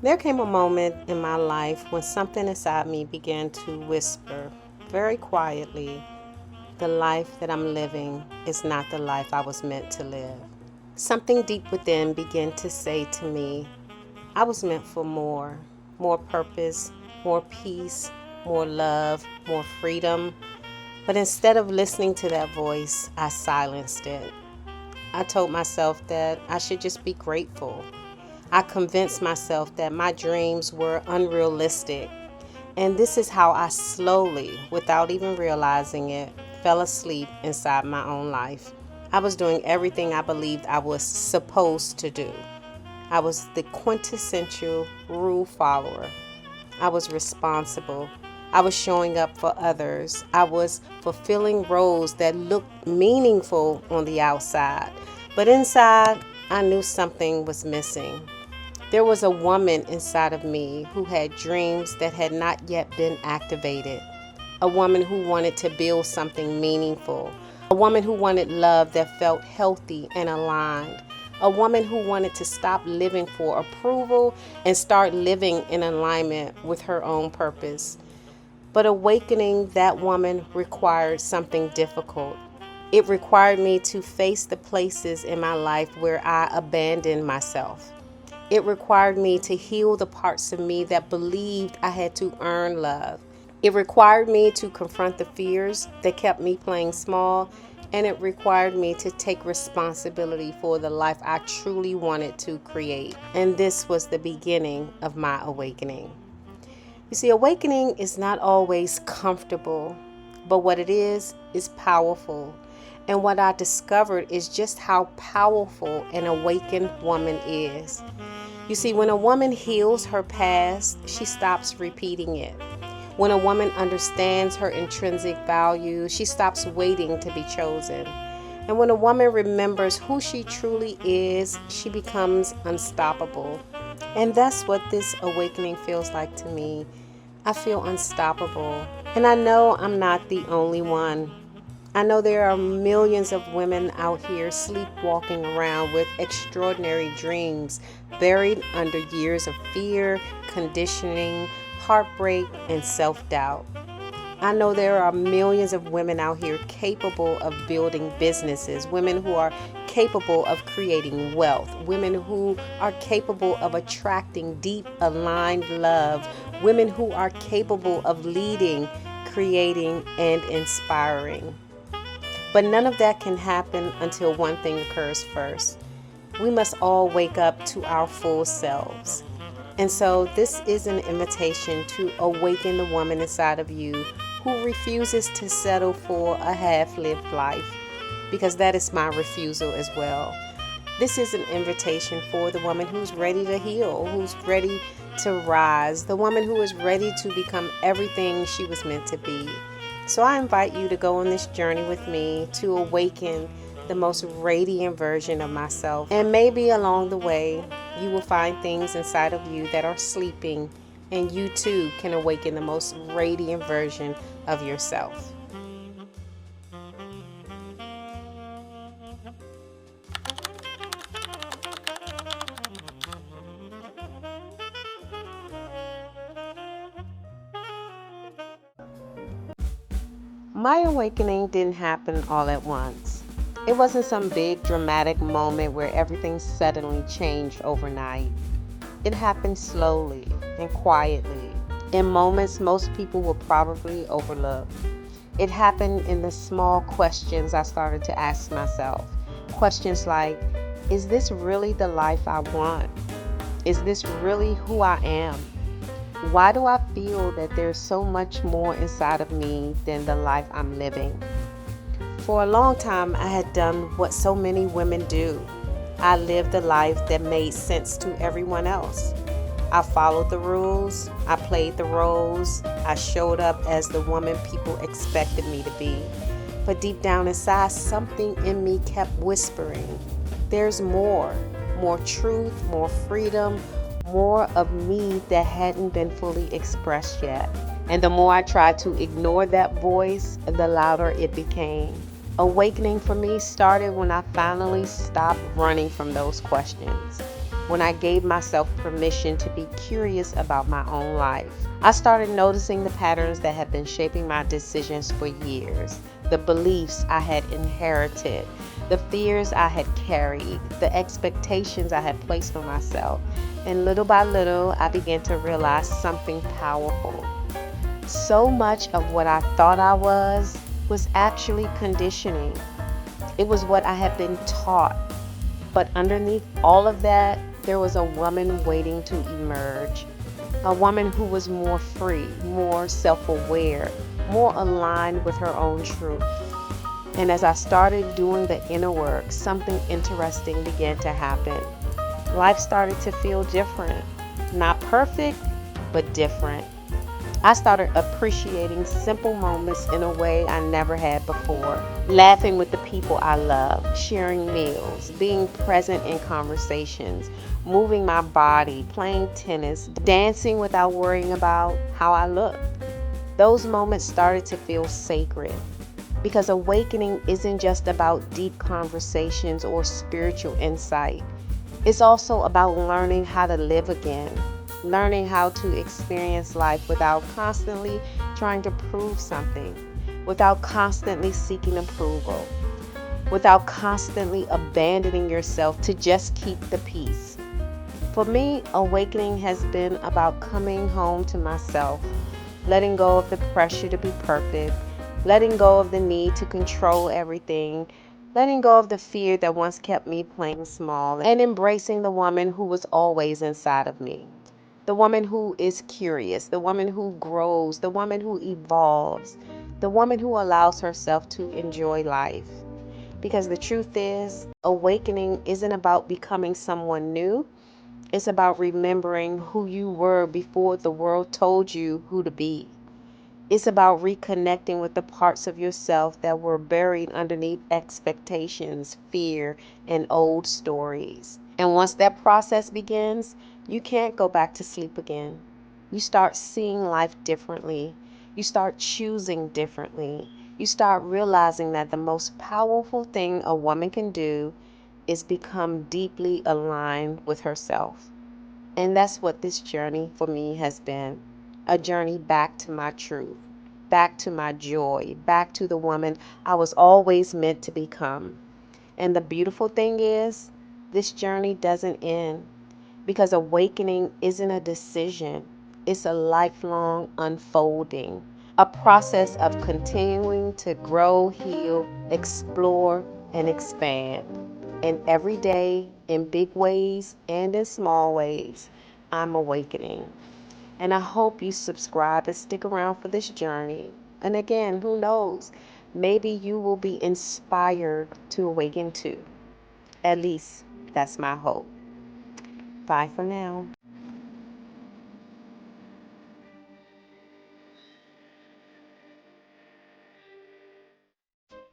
There came a moment in my life when something inside me began to whisper very quietly, the life that I'm living is not the life I was meant to live. Something deep within began to say to me, I was meant for more purpose, more peace, more love, more freedom. But instead of listening to that voice, I silenced it. I told myself that I should just be grateful. I convinced myself that my dreams were unrealistic. And this is how I slowly, without even realizing it, fell asleep inside my own life. I was doing everything I believed I was supposed to do. I was the quintessential rule follower. I was responsible. I was showing up for others. I was fulfilling roles that looked meaningful on the outside. But inside, I knew something was missing. There was a woman inside of me who had dreams that had not yet been activated. A woman who wanted to build something meaningful. A woman who wanted love that felt healthy and aligned. A woman who wanted to stop living for approval and start living in alignment with her own purpose. But awakening that woman required something difficult. It required me to face the places in my life where I abandoned myself. It required me to heal the parts of me that believed I had to earn love. It required me to confront the fears that kept me playing small, and it required me to take responsibility for the life I truly wanted to create. And this was the beginning of my awakening. You see, awakening is not always comfortable, but what it is powerful. And what I discovered is just how powerful an awakened woman is. You see, when a woman heals her past, she stops repeating it. When a woman understands her intrinsic value, she stops waiting to be chosen. And when a woman remembers who she truly is, she becomes unstoppable. And that's what this awakening feels like to me. I feel unstoppable. And I know I'm not the only one. I know there are millions of women out here sleepwalking around with extraordinary dreams buried under years of fear, conditioning, heartbreak, and self-doubt. I know there are millions of women out here capable of building businesses, women who are capable of creating wealth, women who are capable of attracting deep, aligned love, women who are capable of leading, creating, and inspiring. But none of that can happen until one thing occurs first. We must all wake up to our full selves. And so this is an invitation to awaken the woman inside of you who refuses to settle for a half-lived life, because that is my refusal as well. This is an invitation for the woman who's ready to heal, who's ready to rise, the woman who is ready to become everything she was meant to be. So I invite you to go on this journey with me to awaken the most radiant version of myself. And maybe along the way, you will find things inside of you that are sleeping, and you too can awaken the most radiant version of yourself. My awakening didn't happen all at once. It wasn't some big dramatic moment where everything suddenly changed overnight. It happened slowly and quietly, in moments most people will probably overlook. It happened in the small questions I started to ask myself. Questions like, is this really the life I want? Is this really who I am? Why do I feel that there's so much more inside of me than the life I'm living? For a long time, I had done what so many women do. I lived a life that made sense to everyone else. I followed the rules, I played the roles, I showed up as the woman people expected me to be. But deep down inside, something in me kept whispering, there's more truth, more freedom, more of me that hadn't been fully expressed yet. And the more I tried to ignore that voice, the louder it became. Awakening for me started when I finally stopped running from those questions. when I gave myself permission to be curious about my own life. I started noticing the patterns that had been shaping my decisions for years, the beliefs I had inherited, the fears I had carried, the expectations I had placed on myself. And little by little, I began to realize something powerful. So much of what I thought I was actually conditioning. It was what I had been taught. But underneath all of that, there was a woman waiting to emerge. A woman who was more free, more self-aware, more aligned with her own truth. And as I started doing the inner work, something interesting began to happen. Life started to feel different. Not perfect, but different. I started appreciating simple moments in a way I never had before. Laughing with the people I love, sharing meals, being present in conversations, moving my body, playing tennis, dancing without worrying about how I looked. Those moments started to feel sacred because awakening isn't just about deep conversations or spiritual insight. It's also about learning how to live again, learning how to experience life without constantly trying to prove something, without constantly seeking approval, without constantly abandoning yourself to just keep the peace. For me, awakening has been about coming home to myself, letting go of the pressure to be perfect, letting go of the need to control everything, letting go of the fear that once kept me playing small, and embracing the woman who was always inside of me. The woman who is curious, the woman who grows, the woman who evolves, the woman who allows herself to enjoy life. Because the truth is, awakening isn't about becoming someone new. It's about remembering who you were before the world told you who to be. It's about reconnecting with the parts of yourself that were buried underneath expectations, fear, and old stories. And once that process begins, you can't go back to sleep again. You start seeing life differently. You start choosing differently. You start realizing that the most powerful thing a woman can do is become deeply aligned with herself. And that's what this journey for me has been. A journey back to my truth, back to my joy, back to the woman I was always meant to become. And the beautiful thing is, this journey doesn't end because awakening isn't a decision, it's a lifelong unfolding, a process of continuing to grow, heal, explore, and expand. And every day, in big ways and in small ways, I'm awakening. And I hope you subscribe and stick around for this journey. And again, who knows? Maybe you will be inspired to awaken too. At least that's my hope. Bye for now.